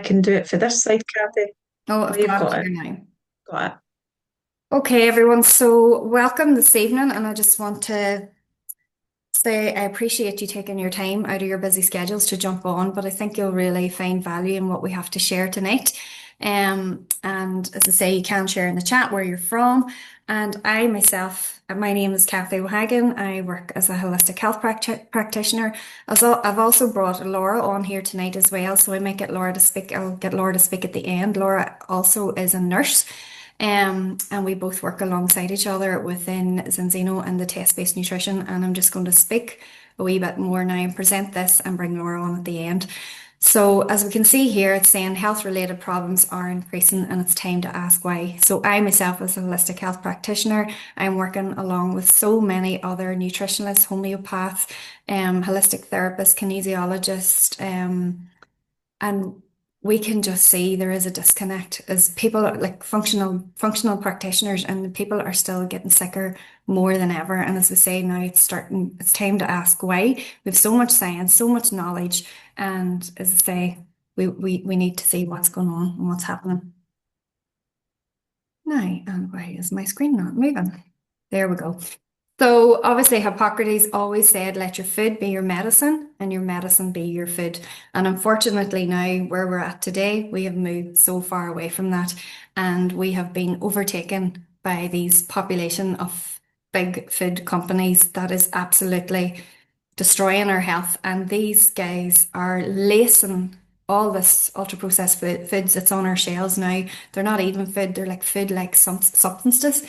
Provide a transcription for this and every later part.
can do it for this side, Kathy. Oh, Oh, I've you've got it got it. here now. Got it. Okay, everyone. So, welcome this evening, and I just want to say I appreciate you taking your time out of your busy schedules to jump on, but I think you'll really find value in what we have to share tonight. And as I say, you can share in the chat where you're from. And I myself, my name is Kathy O'Hagan. I work as a holistic health practitioner. I've also brought Laura on here tonight as well, so I might get Laura to speak. I'll get Laura to speak at the end. Laura also is a nurse. And we both work alongside each other within Zinzino and the test-based nutrition. And I'm just going to speak a wee bit more now and present this and bring Laura on at the end. So as we can see here, it's saying health-related problems are increasing and it's time to ask why. So I myself, as a holistic health practitioner, I'm working along with so many other nutritionists, homeopaths, holistic therapists, kinesiologists, and we can just see there is a disconnect as people are like functional practitioners and people are still getting sicker more than ever. And as we say now, it's time to ask why. We have so much science, so much knowledge, and as I say, we need to see what's going on and what's happening. Now, and why is my screen not moving? There we go. So obviously Hippocrates always said, let your food be your medicine and your medicine be your food. And unfortunately now where we're at today, we have moved so far away from that and we have been overtaken by these population of big food companies that is absolutely destroying our health. And these guys are lacing all this ultra processed foods that's on our shelves now. They're not even food, they're like food like some substances,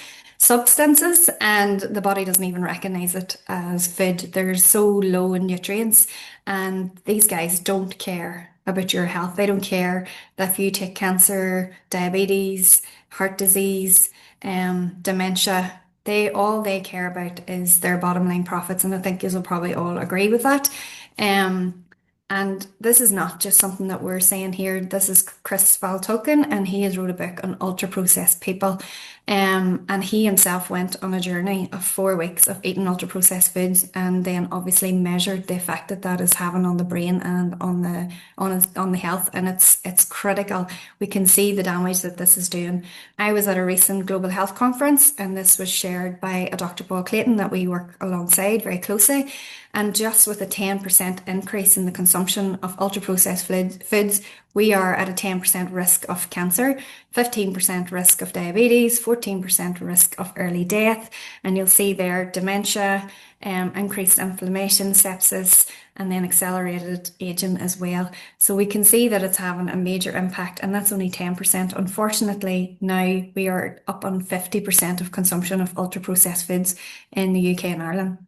and the body doesn't even recognize it as food. They're so low in nutrients, and these guys don't care about your health. They don't care that if you take cancer, diabetes, heart disease, dementia, they care about is their bottom line profits, and I think you will probably all agree with that. Um, and this is not just something that we're saying here. This is Chris Valtoken, and he has wrote a book on ultra processed people. And he himself went on a journey of 4 weeks of eating ultra processed foods, and then obviously measured the effect that that is having on the brain and on the health. And it's critical. We can see the damage that this is doing. I was at a recent global health conference, and this was shared by a Dr. Paul Clayton that we work alongside very closely. And just with a 10% increase in the consumption of ultra processed foods, we are at a 10% risk of cancer, 15% risk of diabetes, 14% risk of early death. And you'll see there dementia, increased inflammation, sepsis, and then accelerated aging as well. So we can see that it's having a major impact, and that's only 10%. Unfortunately, now we are up on 50% of consumption of ultra processed foods in the UK and Ireland.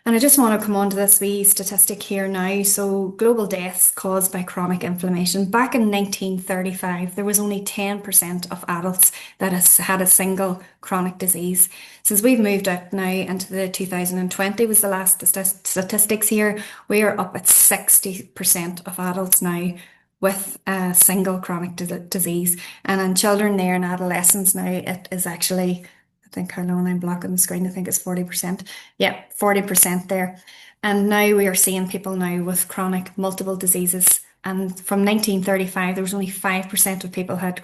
And I just want to come on to this wee statistic here now. So, global deaths caused by chronic inflammation. Back in 1935, there was only 10% of adults that has had a single chronic disease. Since we've moved up now into the 2020 was the last statistics here, we are up at 60% of adults now with a single chronic disease. And in children there and adolescents now, it is actually, I think, how long I'm blocking the screen, I think it's 40%. Yeah, 40% there. And now we are seeing people now with chronic multiple diseases. And from 1935, there was only 5% of people had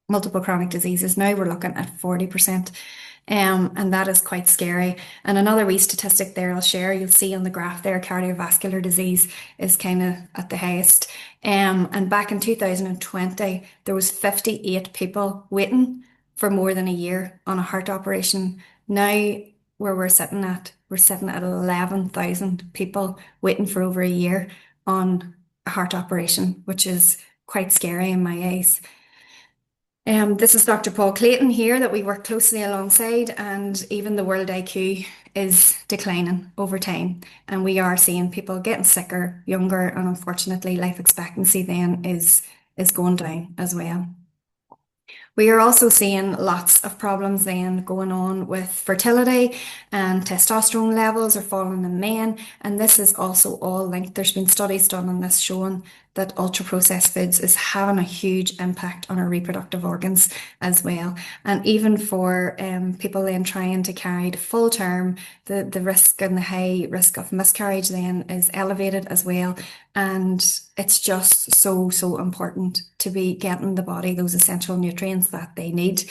multiple chronic diseases. Now we're looking at 40%. And that is quite scary. And another wee statistic there I'll share, you'll see on the graph there, cardiovascular disease is kind of at the highest. And back in 2020, there was 58 people waiting for more than a year on a heart operation. Now, where we're sitting at 11,000 people waiting for over a year on a heart operation, which is quite scary in my eyes. This is Dr. Paul Clayton here that we work closely alongside, and even the world IQ is declining over time. And we are seeing people getting sicker, younger, and unfortunately, life expectancy then is going down as well. We are also seeing lots of problems then going on with fertility, and testosterone levels are falling in men. And this is also all linked. There's been studies done on this showing that ultra processed foods is having a huge impact on our reproductive organs as well. And even for people then trying to carry to full term, the risk and the high risk of miscarriage then is elevated as well. And it's just so, so important to be getting the body those essential nutrients that they need.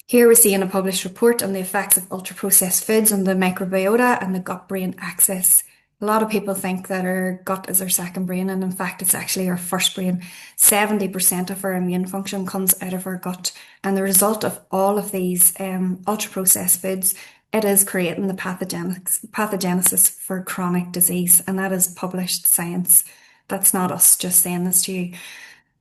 Here we see in a published report on the effects of ultra-processed foods on the microbiota and the gut-brain axis. A lot of people think that our gut is our second brain, and in fact, it's actually our first brain. 70% of our immune function comes out of our gut, and the result of all of these ultra-processed foods, it is creating the pathogenesis for chronic disease, and that is published science. That's not us just saying this to you.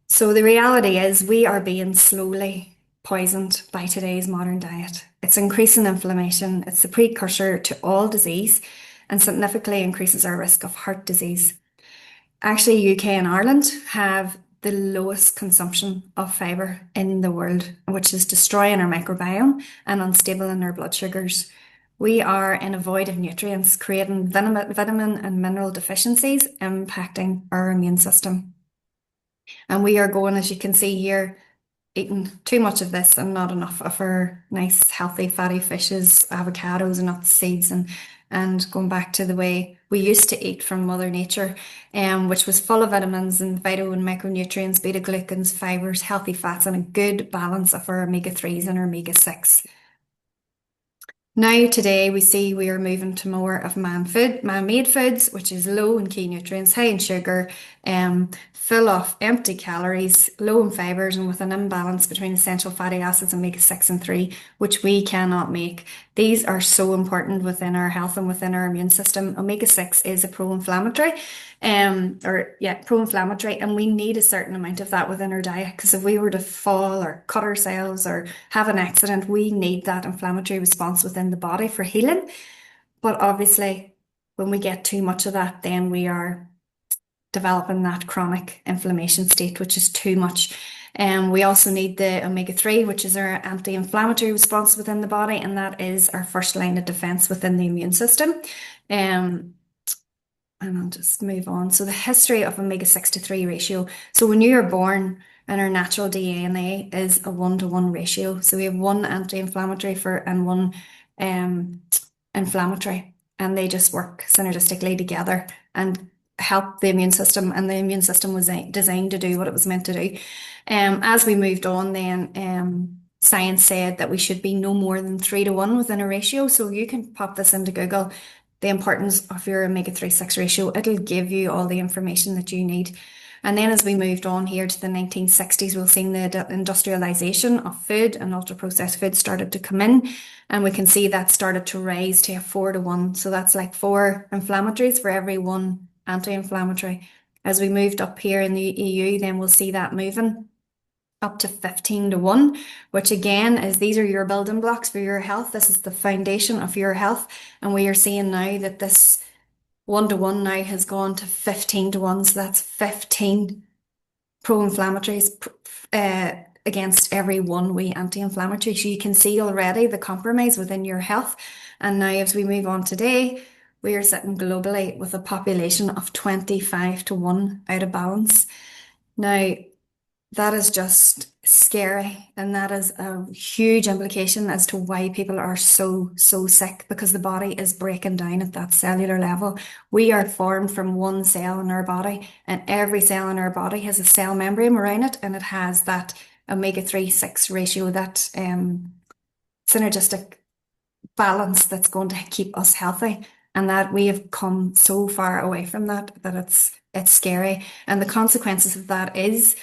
So the reality is we are being slowly poisoned by today's modern diet. It's increasing inflammation. It's the precursor to all disease and significantly increases our risk of heart disease. Actually, UK and Ireland have the lowest consumption of fibre in the world, which is destroying our microbiome and unstable in our blood sugars. We are in a void of nutrients, creating vitamin and mineral deficiencies, impacting our immune system. And we are going, as you can see here, eating too much of this and not enough of our nice, healthy, fatty fishes, avocados, nuts, seeds, and going back to the way we used to eat from Mother Nature, which was full of vitamins and and micronutrients, beta glucans, fibers, healthy fats, and a good balance of our omega-3s and our omega-6. Now, today, we see we are moving to more of man-made foods, which is low in key nutrients, high in sugar, full of empty calories, low in fibers, and with an imbalance between essential fatty acids, omega-6 and 3, which we cannot make. These are so important within our health and within our immune system. Omega-6 is a pro-inflammatory, pro-inflammatory, and we need a certain amount of that within our diet, because if we were to fall or cut ourselves or have an accident, we need that inflammatory response within the body for healing. But obviously, when we get too much of that, then we are developing that chronic inflammation state, which is too much. We also need the omega-3, which is our anti-inflammatory response within the body, and that is our first line of defense within the immune system. And I'll just move on. So the history of omega-6 to 3 ratio. So when you are born, and our natural DNA is a 1-to-1 ratio. So we have one anti-inflammatory and one inflammatory, and they just work synergistically together and help the immune system. And the immune system was designed to do what it was meant to do. As we moved on, then science said that we should be no more than 3-to-1 within a ratio. So you can pop this into Google, the importance of your omega-3/6 ratio. It'll give you all the information that you need. And then as we moved on here to the 1960s, we've seen the industrialization of food, and ultra-processed food started to come in. And we can see that started to rise to a 4-to-1. So that's like 4 inflammatories for every 1 anti-inflammatory. As we moved up here in the EU, then we'll see that moving up to 15-to-1, which again is these are your building blocks for your health. This is the foundation of your health. And we are seeing now that this 1-to-1 now has gone to 15-to-1. So that's 15 pro-inflammatories against every 1 wee anti-inflammatory. So you can see already the compromise within your health. And now as we move on today, we are sitting globally with a population of 25-to-1 out of balance. Now, that is just scary, and that is a huge implication as to why people are so sick, because the body is breaking down at that cellular level. We are formed from 1 cell in our body, and every cell in our body has a cell membrane around it, and it has that omega-3/6 ratio, that synergistic balance that's going to keep us healthy. And that we have come so far away from that it's scary. And the consequences of that is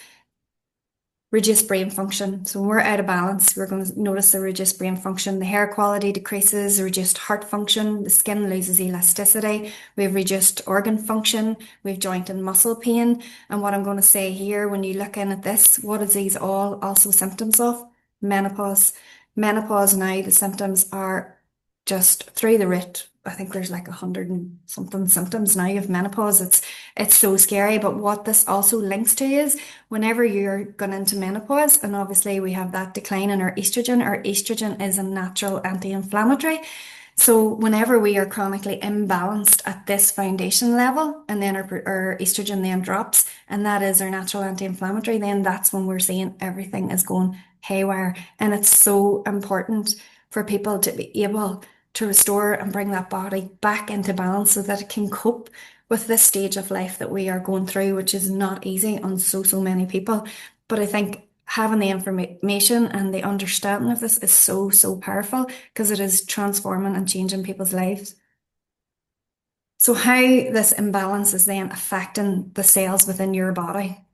reduced brain function. So when we're out of balance, we're going to notice the reduced brain function. The hair quality decreases, reduced heart function, the skin loses elasticity, we have reduced organ function, we have joint and muscle pain. And what I'm going to say here, when you look in at this, what is these all also symptoms of? Menopause. Menopause now, the symptoms are just through the roof. I think there's like 100 and something symptoms now of menopause. It's so scary. But what this also links to is whenever you're going into menopause, and obviously we have that decline in our estrogen is a natural anti-inflammatory. So whenever we are chronically imbalanced at this foundation level, and then our estrogen then drops, and that is our natural anti-inflammatory, then that's when we're seeing everything is going haywire. And it's so important for people to be able to restore and bring that body back into balance so that it can cope with this stage of life that we are going through, which is not easy on so many people. But I think having the information and the understanding of this is so powerful because it is transforming and changing people's lives. So how this imbalance is then affecting the cells within your body.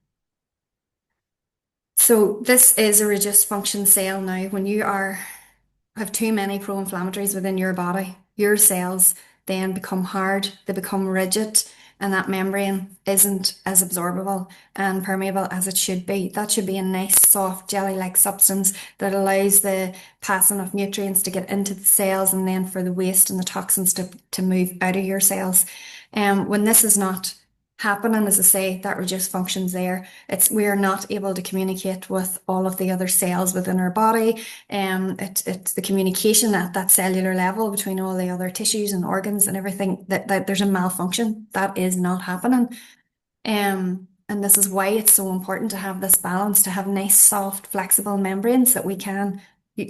So this is a reduced function cell now. When you have too many pro-inflammatories within your body, your cells then become hard, they become rigid, and that membrane isn't as absorbable and permeable as it should be. That should be a nice, soft, jelly-like substance that allows the passing of nutrients to get into the cells and then for the waste and the toxins to move out of your cells. When this is not happening, as I say, that reduced functions there. We are not able to communicate with all of the other cells within our body. It's the communication at that cellular level between all the other tissues and organs and everything that there's a malfunction that is not happening. And this is why it's so important to have this balance, to have nice, soft, flexible membranes that we can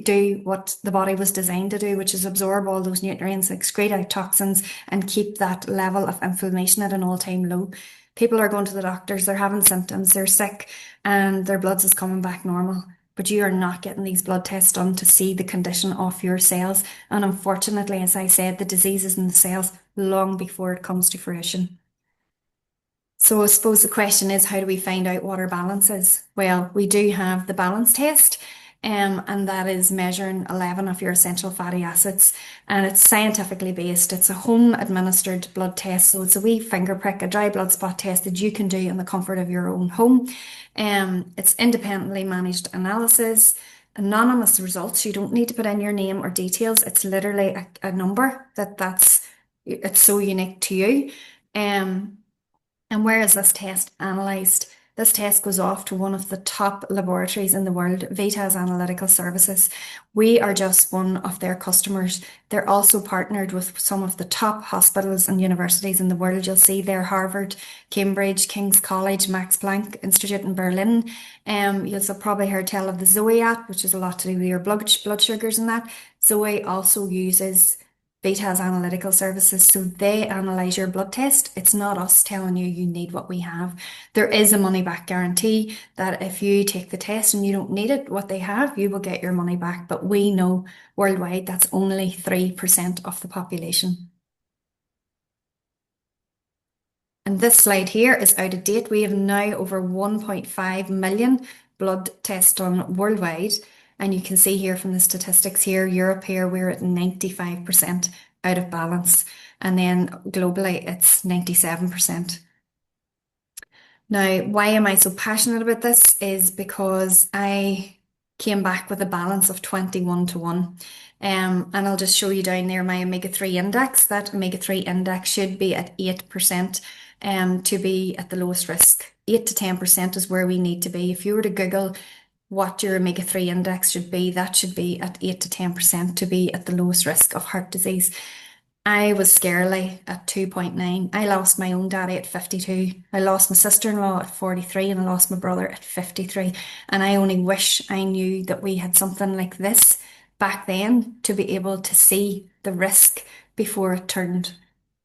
do what the body was designed to do, which is absorb all those nutrients, excrete out toxins, and keep that level of inflammation at an all-time low. People are going to the doctors, they're having symptoms, they're sick, and their bloods is coming back normal. But you are not getting these blood tests done to see the condition of your cells. And unfortunately, as I said, the disease is in the cells long before it comes to fruition. So I suppose the question is, how do we find out what our balance is? Well, we do have the balance test, and that is measuring 11 of your essential fatty acids, and it's scientifically based. It's a home administered blood test, so it's a wee finger prick, a dry blood spot test that you can do in the comfort of your own home. It's independently managed analysis, anonymous results. You don't need to put in your name or details. It's literally a number it's so unique to you. Um, and where is this test analysed? This test goes off to one of the top laboratories in the world, Vitas Analytical Services. We are just one of their customers. They're also partnered with some of the top hospitals and universities in the world. You'll see there Harvard, Cambridge, King's College, Max Planck Institute in Berlin. You'll have probably heard tell of the Zoe app, which is a lot to do with your blood sugars and that. Zoe also uses Vitas Analytical Services, so they analyze your blood test. It's not us telling you you need what we have. There is a money back guarantee that if you take the test and you don't need it, what they have, you will get your money back. But we know worldwide that's only 3% of the population. And this slide here is out of date. We have now over 1.5 million blood tests done worldwide. And you can see here from the statistics here, Europe here, we're at 95% out of balance. And then globally, it's 97%. Now, why am I so passionate about this is because I came back with a balance of 21 to 1. And I'll just show you down there my omega-3 index. That omega-3 index should be at 8% to be at the lowest risk. 8 to 10% is where we need to be. If you were to Google what your omega-3 index should be, that should be at 8 to 10% to be at the lowest risk of heart disease. I was scarily at 2.9. I lost my own daddy at 52. I lost my sister-in-law at 43 and I lost my brother at 53. And I only wish I knew that we had something like this back then to be able to see the risk before it turned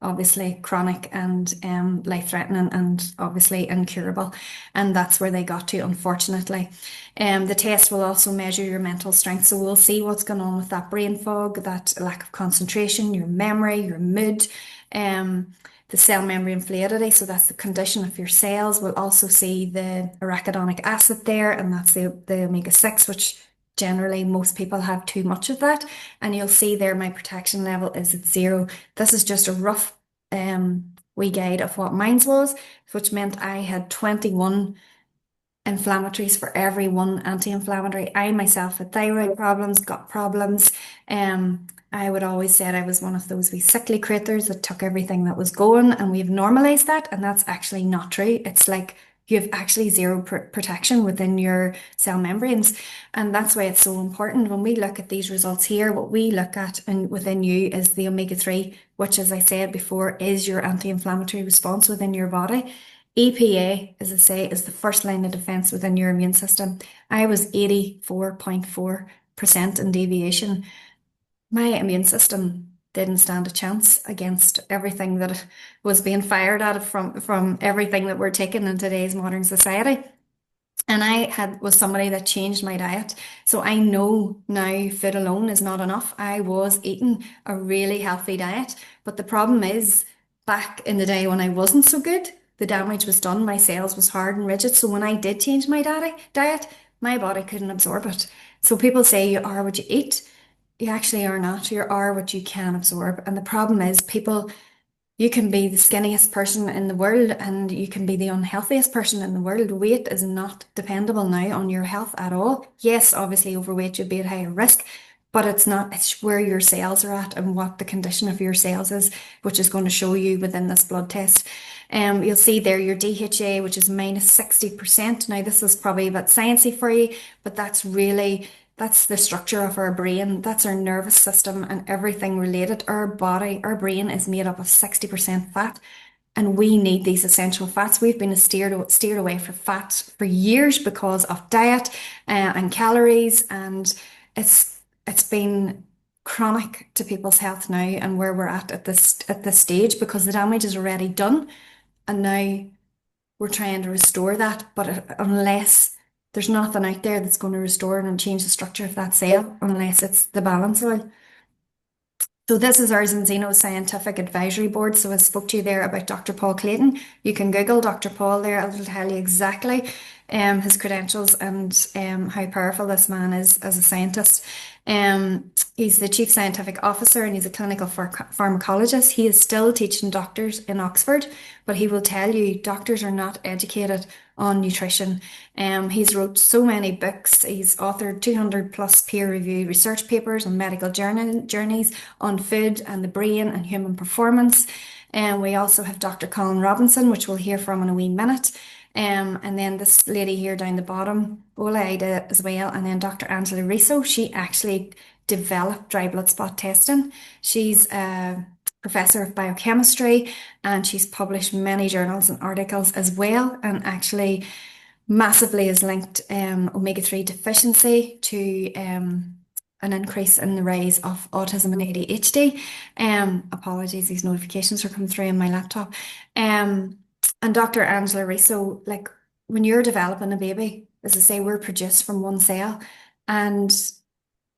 obviously chronic and life-threatening and obviously incurable. And that's where they got to, unfortunately. The test will also measure your mental strength. So we'll see what's going on with that brain fog, that lack of concentration, your memory, your mood, the cell membrane fluidity. So that's the condition of your cells. We'll also see the arachidonic acid there, and that's the omega-6, which generally most people have too much of that. And you'll see there my protection level is at 0. This is just a rough wee guide of what mine was, which meant I had 21 inflammatories for every one anti-inflammatory. I myself had thyroid problems, gut problems, I would always say I was one of those wee sickly critters that took everything that was going, and we've normalized that, and that's actually not true. It's like you have actually zero protection within your cell membranes, and that's why it's so important. When we look at these results here, what we look at and within you is the omega-3, which, as I said before, is your anti-inflammatory response within your body. EPA, as I say, is the first line of defense within your immune system. I was 84.4% in deviation. My immune system didn't stand a chance against everything that was being fired at it from everything that we're taking in today's modern society. And I had was somebody that changed my diet. So I know now food alone is not enough. I was eating a really healthy diet. But the problem is back in the day when I wasn't so good, the damage was done. My cells was hard and rigid. So when I did change my diet, my body couldn't absorb it. So people say you are what you eat. You actually are not. You are what you can absorb. And the problem is people you can be the skinniest person in the world and you can be the unhealthiest person in the world. Weight is not dependable now on your health at all. Yes, obviously overweight you'd be at higher risk, but it's not, it's where your cells are at and what the condition of your cells is, which is going to show you within this blood test. You'll see there your DHA, which is minus 60%. Now, this is probably a bit sciencey for you, but that's the structure of our brain. That's our nervous system and everything related. Our body, our brain is made up of 60% fat, and we need these essential fats. We've been steered away from fats for years because of diet and calories, and it's been chronic to people's health now and where we're at this stage because the damage is already done, and now we're trying to restore that. But unless there's nothing out there that's going to restore and change the structure of that cell, unless it's the balance oil. So this is our Enzino Scientific Advisory Board. So I spoke to you there about Dr. Paul Clayton. You can Google Dr. Paul there. It'll tell you exactly his credentials and how powerful this man is as a scientist. He's the Chief Scientific Officer and he's a clinical pharmacologist. He is still teaching doctors in Oxford, but he will tell you doctors are not educated on nutrition. He's wrote so many books. He's authored 200 plus peer-reviewed research papers and medical journeys on food and the brain and human performance. And we also have Dr. Colin Robinson, which we'll hear from in a wee minute. And then this lady here down the bottom, Ola Ida as well. And then Dr. Angela Riso, she actually developed dry blood spot testing. She's a professor of biochemistry and she's published many journals and articles as well. And actually massively has linked omega-3 deficiency to an increase in the rise of autism and ADHD. Apologies, these notifications are coming through on my laptop. And Dr. Angela Riso, like when you're developing a baby, as I say, we're produced from one cell and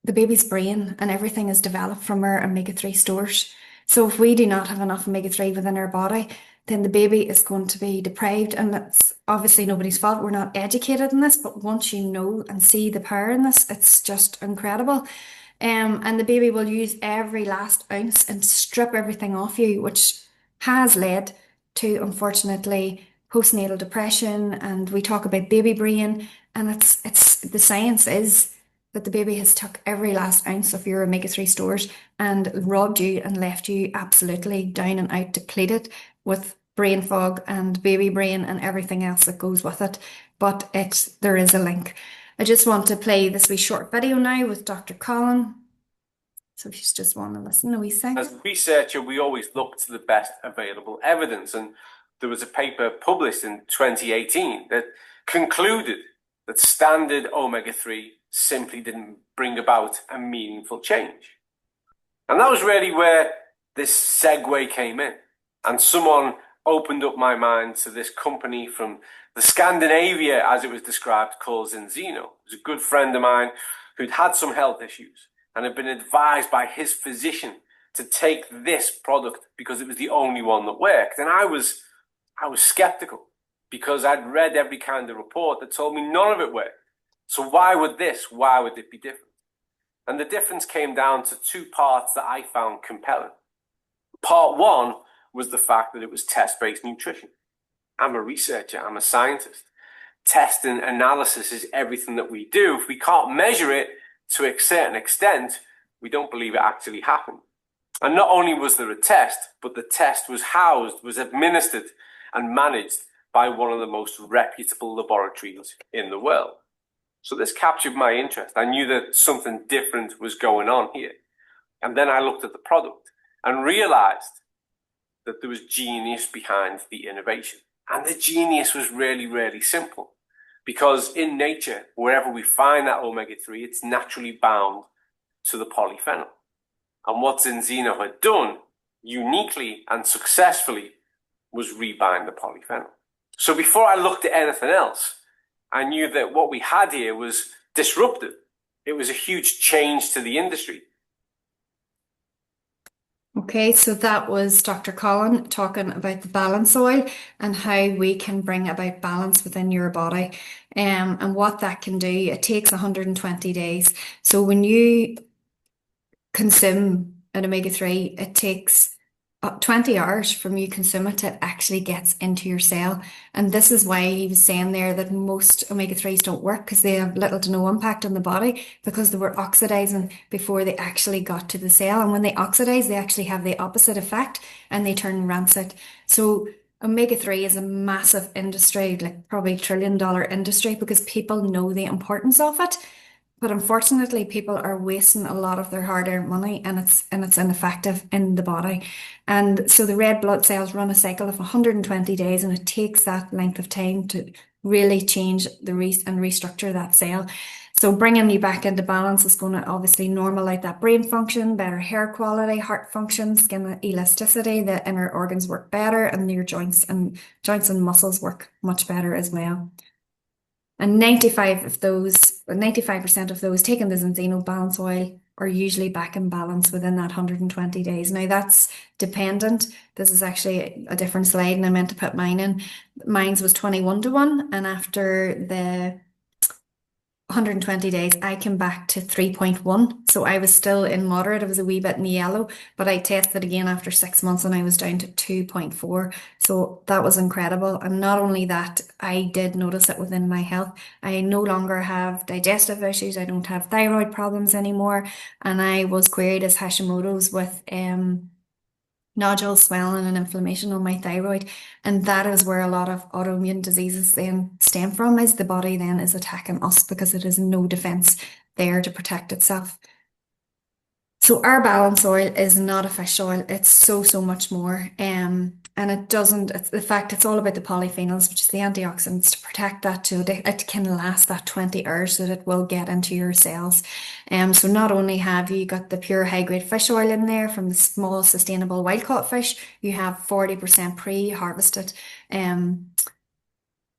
the baby's brain and everything is developed from our omega-3 stores. So if we do not have enough omega-3 within our body, then the baby is going to be deprived. And that's obviously nobody's fault. We're not educated in this, but once you know and see the power in this, it's just incredible. And the baby will use every last ounce and strip everything off you, which has led to, unfortunately, postnatal depression. And we talk about baby brain, and it's the science is that the baby has took every last ounce of your omega-3 stores and robbed you and left you absolutely down and out, depleted with brain fog and baby brain and everything else that goes with it. But there is a link. I just want to play this wee short video now with Dr. Colin. So if you just want to listen a wee second. As a researcher, we always look to the best available evidence. And there was a paper published in 2018 that concluded that standard omega-3 simply didn't bring about a meaningful change. And that was really where this segue came in. And someone opened up my mind to this company from the Scandinavia, as it was described, called Enzino. It was a good friend of mine who'd had some health issues and had been advised by his physician to take this product because it was the only one that worked. And I was skeptical because I'd read every kind of report that told me none of it worked. So why would it be different? And the difference came down to two parts that I found compelling. Part one was the fact that it was test-based nutrition. I'm a researcher, I'm a scientist. Test and analysis is everything that we do. If we can't measure it to a certain extent, We don't believe it actually happened. And not only was there a test, but the test was administered and managed by one of the most reputable laboratories in the world. So this captured my interest. I knew that something different was going on here. And then I looked at the product and realized that there was genius behind the innovation. And the genius was really, really simple. Because in nature, wherever we find that omega-3, it's naturally bound to the polyphenol. And what Enzino had done, uniquely and successfully, was rebind the polyphenol. So before I looked at anything else, I knew that what we had here was disruptive. It was a huge change to the industry. Okay, so that was Dr. Colin talking about the balance oil and how we can bring about balance within your body, and what that can do. It takes 120 days. So when you consume an omega-3, it takes 20 hours from you consume it, it actually gets into your cell. And this is why he was saying there that most omega-3s don't work, because they have little to no impact on the body, because they were oxidizing before they actually got to the cell. And when they oxidize, they actually have the opposite effect and they turn rancid. So omega-3 is a massive industry, like probably $1 trillion industry, because people know the importance of it. But unfortunately, people are wasting a lot of their hard-earned money, and it's ineffective in the body. And so the red blood cells run a cycle of 120 days, and it takes that length of time to really change and restructure that cell. So bringing you back into balance is going to obviously normalize that brain function, better hair quality, heart function, skin elasticity. The inner organs work better, and your joints and muscles work much better as well. And 95% of those taking the Enzino balance oil are usually back in balance within that 120 days. Now that's dependent. This is actually a different slide, and I meant to put mine in. Mine's was 21-1, and after the 120 days, I came back to 3.1. So I was still in moderate. I was a wee bit in the yellow, but I tested again after 6 months and I was down to 2.4. So that was incredible. And not only that, I did notice it within my health. I no longer have digestive issues. I don't have thyroid problems anymore. And I was queried as Hashimoto's with nodules, swelling, and inflammation on my thyroid. And that is where a lot of autoimmune diseases then stem from, is the body then is attacking us because it has no defense there to protect itself. So our balance oil is not a fish oil. It's so much more. And it's all about the polyphenols, which is the antioxidants, to protect that so that it can last that 20 hours so that it will get into your cells. So not only have you got the pure high-grade fish oil in there from the small sustainable wild-caught fish, you have 40% pre-harvested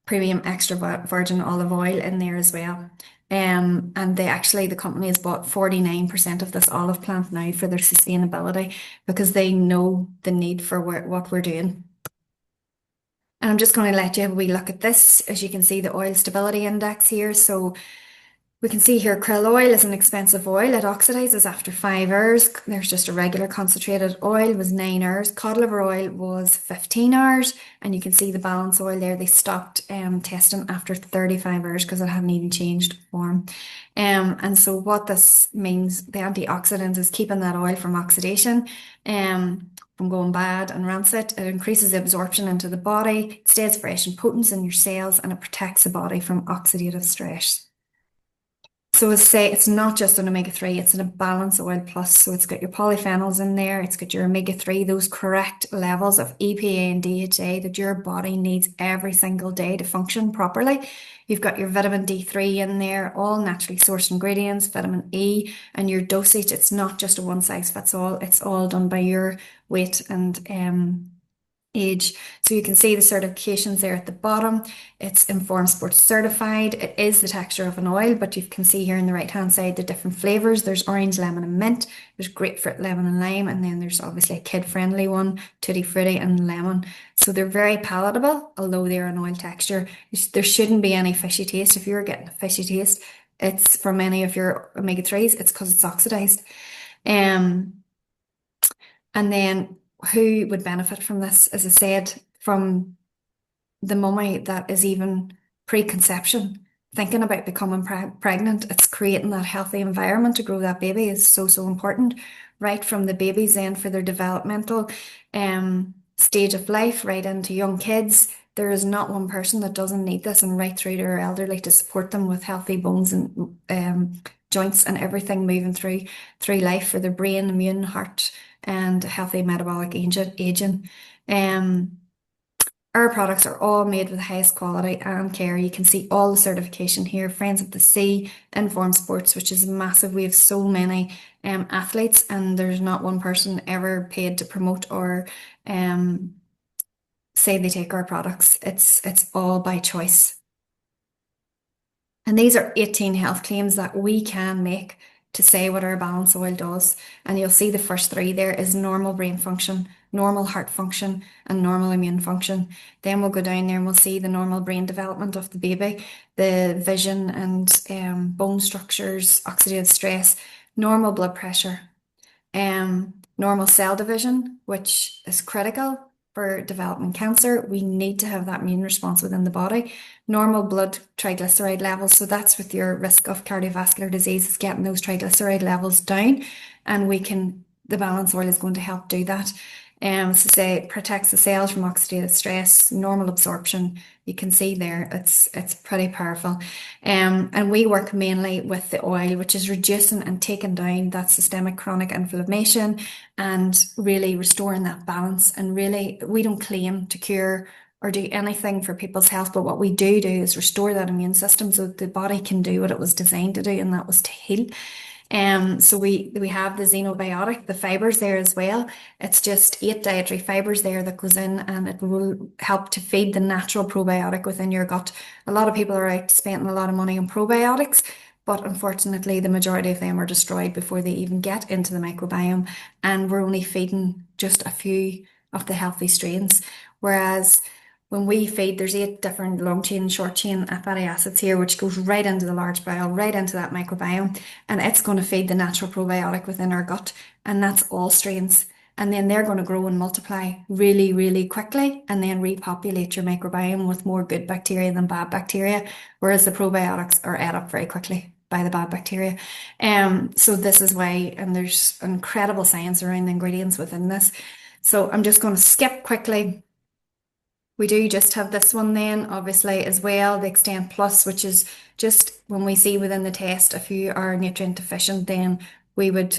premium extra virgin olive oil in there as well. And the company has bought 49% of this olive plant now for their sustainability, because they know the need for what we're doing. And I'm just going to let you have a wee look at this. As you can see, the oil stability index here. So we can see here krill oil is an expensive oil. It oxidizes after 5 hours. There's just a regular concentrated oil was 9 hours. Cod liver oil was 15 hours. And you can see the balance oil there. They stopped testing after 35 hours because it hadn't even changed form. And so what this means, the antioxidants is keeping that oil from oxidation, from going bad and rancid. It increases the absorption into the body, it stays fresh and potent in your cells, and it protects the body from oxidative stress. So as I say, it's not just an omega-3, it's a balance oil plus. So it's got your polyphenols in there, it's got your omega-3, those correct levels of EPA and DHA that your body needs every single day to function properly. You've got your vitamin D3 in there, all naturally sourced ingredients, vitamin E, and your dosage. It's not just a one size fits all, it's all done by your weight and age. So you can see the certifications there at the bottom. It's Informed Sports certified. It is the texture of an oil, but you can see here on the right hand side the different flavors. There's orange, lemon, and mint. There's grapefruit, lemon, and lime, and then there's obviously a kid-friendly one, tutti frutti and lemon. So they're very palatable, although they're an oil texture. There shouldn't be any fishy taste. If you're getting a fishy taste, it's from any of your omega-3s, it's because it's oxidized. And then who would benefit from this? As I said, from the mummy that is even pre-conception, thinking about becoming pregnant, it's creating that healthy environment to grow that baby is so, so important, right from the baby's end for their developmental stage of life, right into young kids. There is not one person that doesn't need this, and right through to our elderly to support them with healthy bones and joints and everything moving through life for their brain, immune, heart, and healthy metabolic aging. Our products are all made with the highest quality and care. You can see all the certification here. Friends of the Sea, Informed Sports, which is massive. We have so many athletes, and there's not one person ever paid to promote or say they take our products. It's all by choice. And these are 18 health claims that we can make to say what our balance oil does. And you'll see the first three there is normal brain function, normal heart function, and normal immune function. Then we'll go down there and we'll see the normal brain development of the baby, the vision and bone structures, oxidative stress, normal blood pressure, normal cell division, which is critical for developing cancer. We need to have that immune response within the body. Normal blood triglyceride levels. So that's with your risk of cardiovascular disease, is getting those triglyceride levels down. And the balance oil is going to help do that. So say protects the cells from oxidative stress, normal absorption. You can see there, it's pretty powerful. And we work mainly with the oil, which is reducing and taking down that systemic chronic inflammation and really restoring that balance. And really, we don't claim to cure or do anything for people's health, but what we do is restore that immune system so that the body can do what it was designed to do, and that was to heal. So we have the xenobiotic, the fibers there as well. It's just 8 dietary fibers there that goes in, and it will help to feed the natural probiotic within your gut. A lot of people are out spending a lot of money on probiotics, but unfortunately the majority of them are destroyed before they even get into the microbiome, and we're only feeding just a few of the healthy strains. Whereas when we feed, there's 8 different long chain and short chain fatty acids here, which goes right into the large bowel, right into that microbiome, and it's going to feed the natural probiotic within our gut, and that's all strains. And then they're going to grow and multiply really, really quickly and then repopulate your microbiome with more good bacteria than bad bacteria, whereas the probiotics are ate up very quickly by the bad bacteria. So this is why, and there's incredible science around the ingredients within this. So I'm just going to skip quickly. We do just have this one then, obviously, as well, the Extend Plus, which is just when we see within the test if you are nutrient deficient, then we would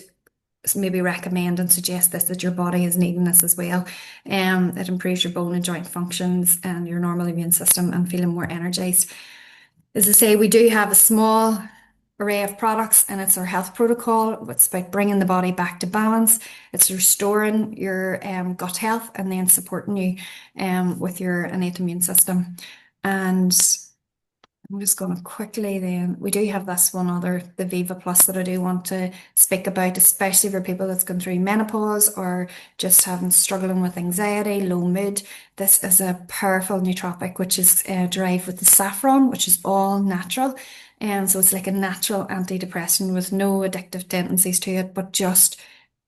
maybe recommend and suggest this, that your body is needing this as well. It improves your bone and joint functions and your normal immune system and feeling more energized. As I say, we do have a small array of products, and it's our health protocol. It's about bringing the body back to balance. It's restoring your gut health and then supporting you with your innate immune system. And I'm just going to quickly then, we do have this one other, the Viva Plus, that I do want to speak about, especially for people that's gone through menopause or just struggling with anxiety, low mood. This is a powerful nootropic, which is derived with the saffron, which is all natural. And so it's like a natural antidepressant with no addictive tendencies to it, but just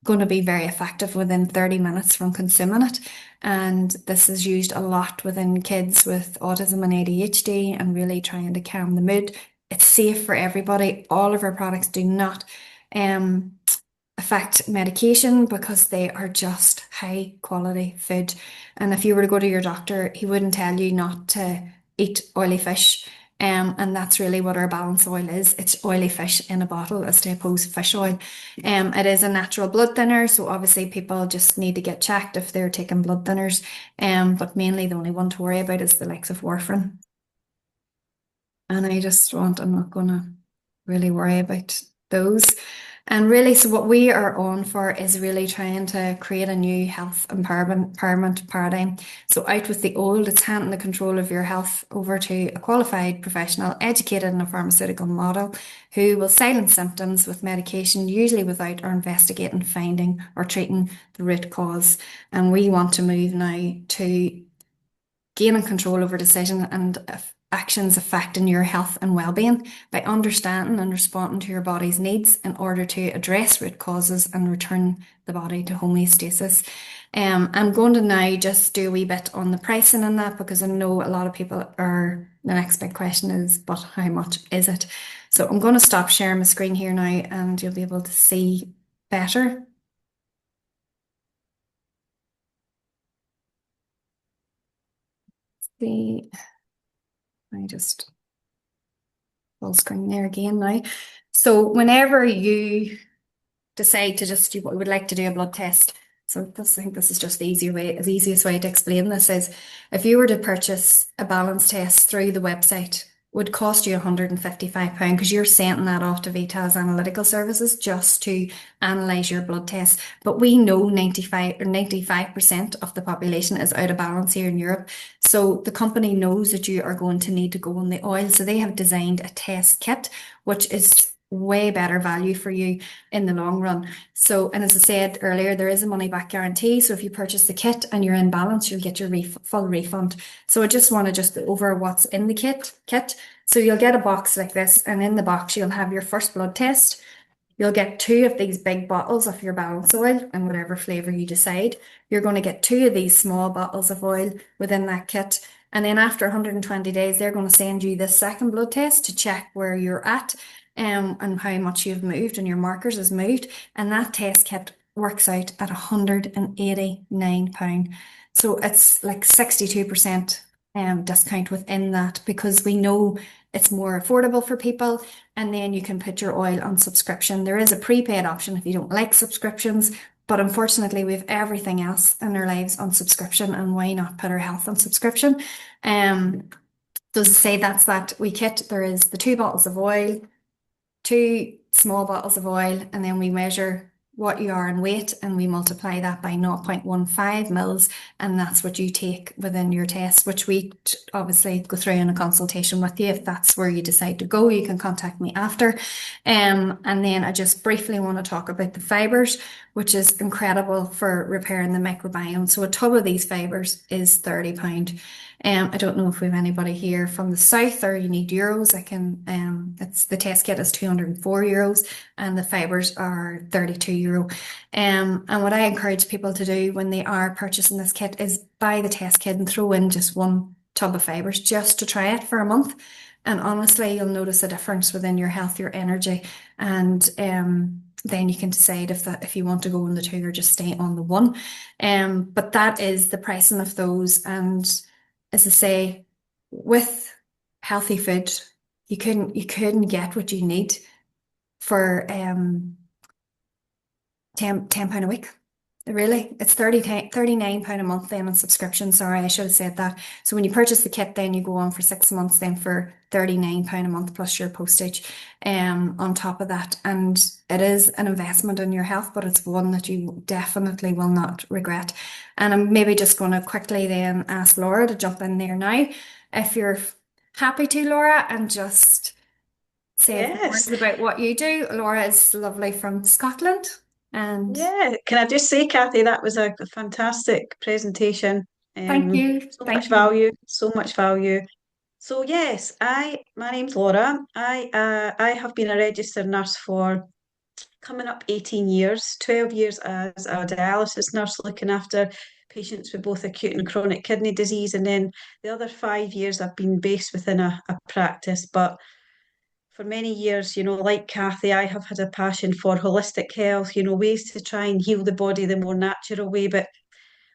going to be very effective within 30 minutes from consuming it. And this is used a lot within kids with autism and ADHD and really trying to calm the mood. It's safe for everybody. All of our products do not affect medication because they are just high quality food. And if you were to go to your doctor, he wouldn't tell you not to eat oily fish. And that's really what our balance oil is. It's oily fish in a bottle as to oppose fish oil. It is a natural blood thinner, so obviously people just need to get checked if they're taking blood thinners. But mainly the only one to worry about is the likes of warfarin. And I'm not gonna really worry about those. And really, so what we are on for is really trying to create a new health empowerment paradigm. So out with the old, it's handing the control of your health over to a qualified professional educated in a pharmaceutical model who will silence symptoms with medication, usually without or investigating, finding or treating the root cause. And we want to move now to gaining control over decision and actions affecting your health and well-being by understanding and responding to your body's needs in order to address root causes and return the body to homeostasis. I'm going to now just do a wee bit on the pricing on that, because I know a lot of people are, the next big question is, but how much is it? So I'm going to stop sharing my screen here now and you'll be able to see better. See, I just full screen there again now. So whenever you decide to just, you would like to do a blood test. So this, I think this is just the easiest way to explain this is, if you were to purchase a balance test through the website, would cost you £155 because you're sending that off to Vitas Analytical Services just to analyse your blood test. But we know 95% of the population is out of balance here in Europe. So the company knows that you are going to need to go on the oil. So they have designed a test kit, which is way better value for you in the long run. So, and as I said earlier, there is a money back guarantee. So if you purchase the kit and you're in balance, you'll get your full refund. So I just want to just go over what's in the kit. So you'll get a box like this, and in the box you'll have your first blood test. You'll get 2 of these big bottles of your balance oil and whatever flavour you decide. You're going to get 2 of these small bottles of oil within that kit. And then after 120 days, they're going to send you this second blood test to check where you're at and how much you've moved and your markers has moved. And that test kit works out at £189. So it's like 62% discount within that, because we know it's more affordable for people. And then you can put your oil on subscription. There is a prepaid option if you don't like subscriptions, but unfortunately we have everything else in our lives on subscription, and why not put our health on subscription? Does it say that's that wee kit? There is the 2 bottles of oil, 2 small bottles of oil, and then we measure what you are in weight and we multiply that by 0.15 mils, and that's what you take within your test, which we obviously go through in a consultation with you. If that's where you decide to go, you can contact me after. And then I just briefly want to talk about the fibres, which is incredible for repairing the microbiome. So a tub of these fibres is £30. I don't know if we have anybody here from the south or you need euros. I can, it's the test kit is €204 and the fibres are €32. And what I encourage people to do when they are purchasing this kit is buy the test kit and throw in just 1 tub of fibres just to try it for a month. And honestly, you'll notice a difference within your health, your energy, and then you can decide if you want to go on the 2 or just stay on the 1. But that is the pricing of those. And as I say, with healthy food, you couldn't get what you need for £10 a week. Really, it's £39 a month then on subscription. Sorry, I should have said that. So when you purchase the kit, then you go on for 6 months, then for £39 a month plus your postage on top of that. And it is an investment in your health, but it's one that you definitely will not regret. And I'm maybe just going to quickly then ask Laura to jump in there now, if you're happy to, Laura, and just say a few words Yes. about what you do. Laura is lovely from Scotland. And Yeah. Can I just say, Kathy, that was a fantastic presentation. thank you. So Thank much you. value, so much value. So yes, my name's Laura. I have been a registered nurse for coming up 18 years, 12 years as a dialysis nurse looking after patients with both acute and chronic kidney disease. And then the other 5 years I've been based within a practice. But for many years, like Kathy, I have had a passion for holistic health, ways to try and heal the body the more natural way, but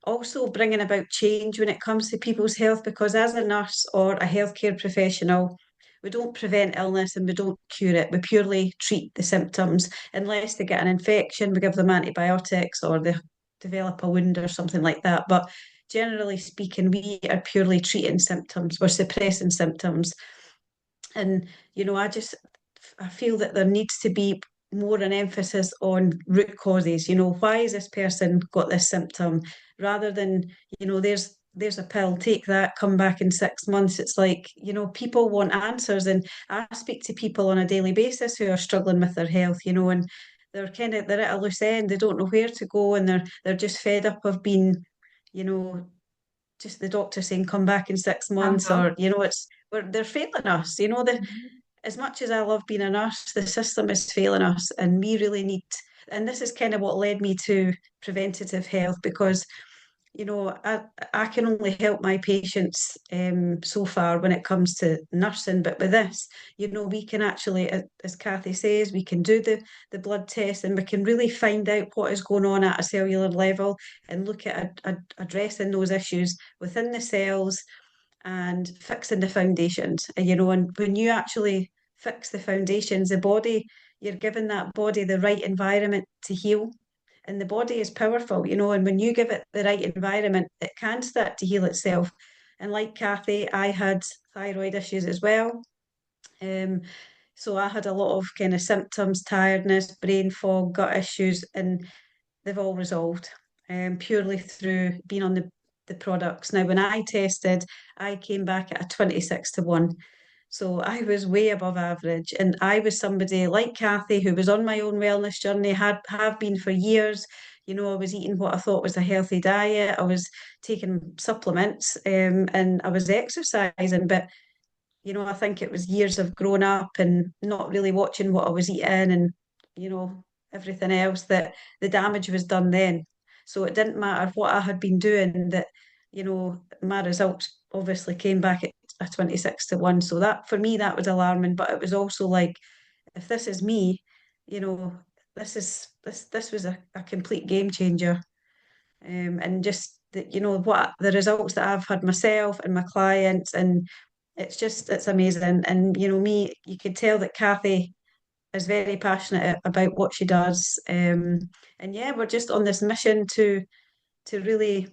also bringing about change when it comes to people's health, because as a nurse or a healthcare professional, we don't prevent illness and we don't cure it. We purely treat the symptoms. Unless they get an infection, we give them antibiotics or they develop a wound or something like that. But generally speaking, we are purely treating symptoms, we're suppressing symptoms. And, I feel that there needs to be more an emphasis on root causes. Why has this person got this symptom? Rather than, there's a pill, take that, come back in 6 months. It's like, people want answers. And I speak to people on a daily basis who are struggling with their health, and they're at a loose end. They don't know where to go, and they're just fed up of being, you know, just the doctor saying come back in 6 months, Uh-huh. or they're failing us. As much as I love being a nurse, the system is failing us, and we really need. And this is kind of what led me to preventative health, because I can only help my patients so far when it comes to nursing. But with this, we can actually, as Kathy says, we can do the blood test, and we can really find out what is going on at a cellular level and look at addressing those issues within the cells and fixing the foundations. And when you actually fix the foundations, you're giving that body the right environment to heal. And the body is powerful, and when you give it the right environment, it can start to heal itself. And like Kathy, I had thyroid issues as well. Um, so I had a lot of kind of symptoms, tiredness, brain fog, gut issues, and they've all resolved purely through being on the products. Now, when I tested, I came back at a 26-1. So I was way above average. And I was somebody like Kathy who was on my own wellness journey, have been for years. I was eating what I thought was a healthy diet. I was taking supplements, and I was exercising. But, I think it was years of growing up and not really watching what I was eating and, everything else, that the damage was done then. So it didn't matter what I had been doing, that, my results obviously came back at a 26-1. So that, for me, that was alarming. But it was also like, if this is me, you know, this was a complete game changer. And just that, what the results that I've had myself and my clients, and it's amazing. And me, you could tell that Kathy is very passionate about what she does. And yeah, we're just on this mission to really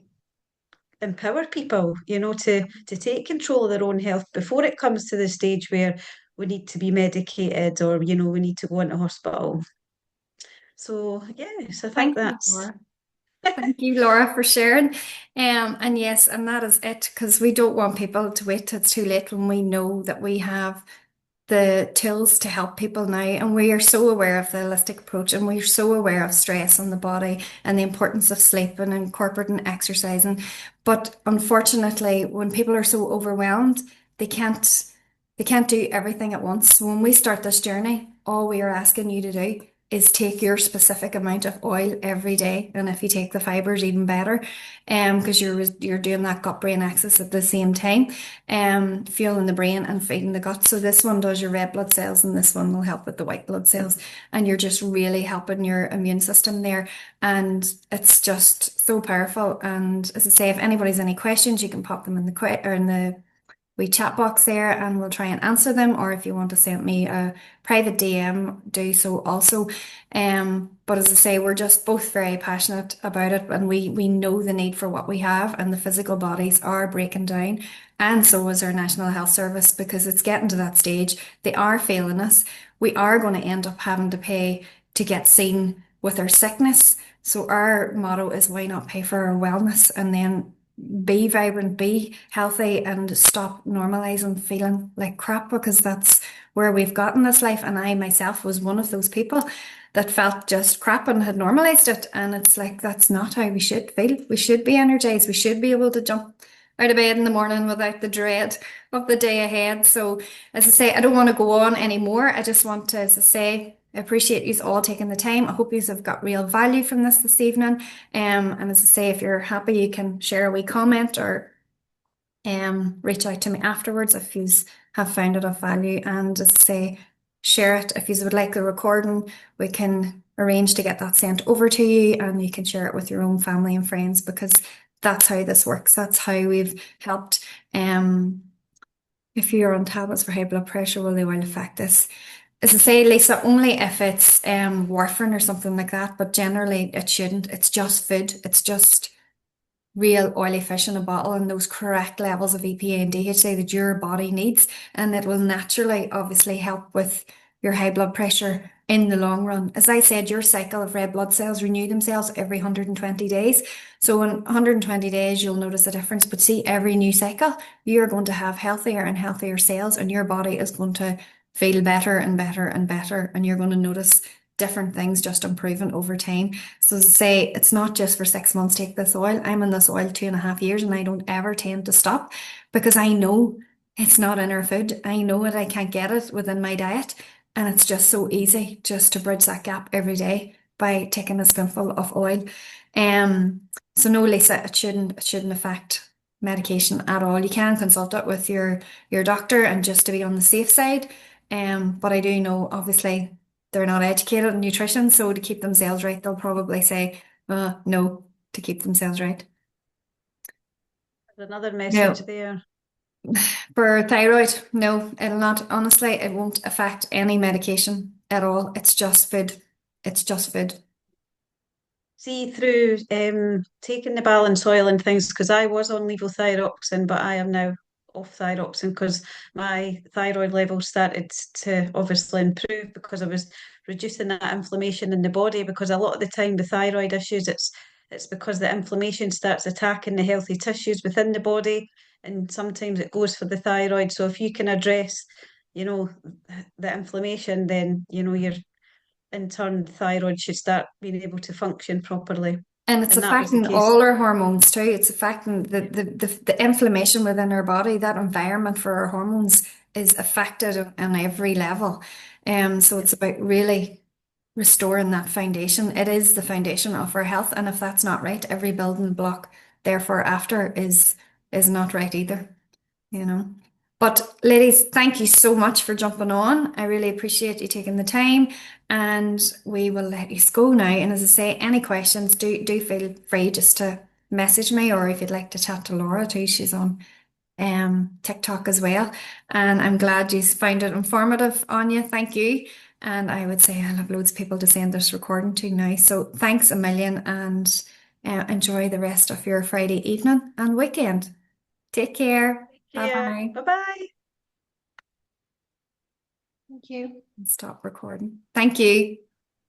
empower people, to take control of their own health before it comes to the stage where we need to be medicated, or we need to go into hospital. So yes, I think Thank you, that's. Laura. Thank you, Laura, for sharing. And yes, and that is it, because we don't want people to wait till it's too late when we know that we have the tools to help people now. And we are so aware of the holistic approach, and we're so aware of stress on the body and the importance of sleep and incorporating exercising. But unfortunately, when people are so overwhelmed, they can't do everything at once. So when we start this journey, all we are asking you to do is take your specific amount of oil every day. And if you take the fibers, even better, because you're doing that gut-brain axis at the same time, fueling the brain and feeding the gut. So this one does your red blood cells, and this one will help with the white blood cells. And you're just really helping your immune system there. And it's just so powerful. And as I say, if anybody's any questions, you can pop them in the we chat box there, and we'll try and answer them. Or if you want to send me a private DM, do so also. But as I say, we're just both very passionate about it, and we know the need for what we have, and the physical bodies are breaking down. And so is our National Health Service, because it's getting to that stage. They are failing us. We are going to end up having to pay to get seen with our sickness. So our motto is, why not pay for our wellness, and then be vibrant, be healthy, and stop normalizing feeling like crap, because that's where we've gotten this life. And I myself was one of those people that felt just crap and had normalized it. And it's like, that's not how we should feel. We should be energized. We should be able to jump out of bed in the morning without the dread of the day ahead. So as I say, I don't want to go on anymore. I just want to, as I say, I appreciate you all taking the time. I hope you have got real value from this evening. And as I say, if you're happy, you can share a wee comment, or reach out to me afterwards if you have found it of value. And as I say, share it. If you would like the recording, we can arrange to get that sent over to you, and you can share it with your own family and friends, because that's how this works. That's how we've helped. If you're on tablets for high blood pressure, well, they will affect this. As I say, Lisa, only if it's warfarin or something like that, but generally it shouldn't. It's just food. It's just real oily fish in a bottle, and those correct levels of EPA and DHA that your body needs, and it will naturally, obviously, help with your high blood pressure in the long run. As I said, your cycle of red blood cells renew themselves every 120 days. So in 120 days, you'll notice a difference. But see, every new cycle, you're going to have healthier and healthier cells, and your body is going to feel better and better and better, and you're going to notice different things just improving over time. So as I say, it's not just for 6 months, take this oil. I'm in this oil 2.5 years, and I don't ever tend to stop, because I know It's not in our food. I know it. I can't get it within my diet. And it's just so easy just to bridge that gap every day by taking a spoonful of oil. Um, so no, Lisa, it shouldn't affect medication at all. You can consult it with your doctor and just to be on the safe side. But I do know obviously they're not educated in nutrition, so to keep themselves right, they'll probably say no to keep themselves right. There's another message No. there. For thyroid, no, it'll not. Honestly, it won't affect any medication at all. It's just food. It's just food. See, through taking the balance oil and things, because I was on levothyroxine, but I am now off thyroxine because my thyroid levels started to obviously improve because I was reducing that inflammation in the body. Because a lot of the time, the thyroid issues, it's because the inflammation starts attacking the healthy tissues within the body, and sometimes it goes for the thyroid. So if you can address, you know, the inflammation, then your in turn, the thyroid should start being able to function properly. And it's And that was the affecting case. all our hormones too. It's affecting the inflammation within our body. That environment for our hormones is affected on every level. So it's about really restoring that foundation. It is the foundation of our health, and if that's not right, every building block therefore after is not right either, you know. But ladies, thank you so much for jumping on. I really appreciate you taking the time, and we will let you go now. And as I say, any questions, do feel free just to message me, or if you'd like to chat to Laura too, she's on TikTok as well. And I'm glad you found it informative, Anya. Thank you. And I would say I'll have loads of people to send this recording to now. So thanks a million, and enjoy the rest of your Friday evening and weekend. Take care. Bye Yeah. bye. Bye-bye. Thank you. Stop recording. Thank you.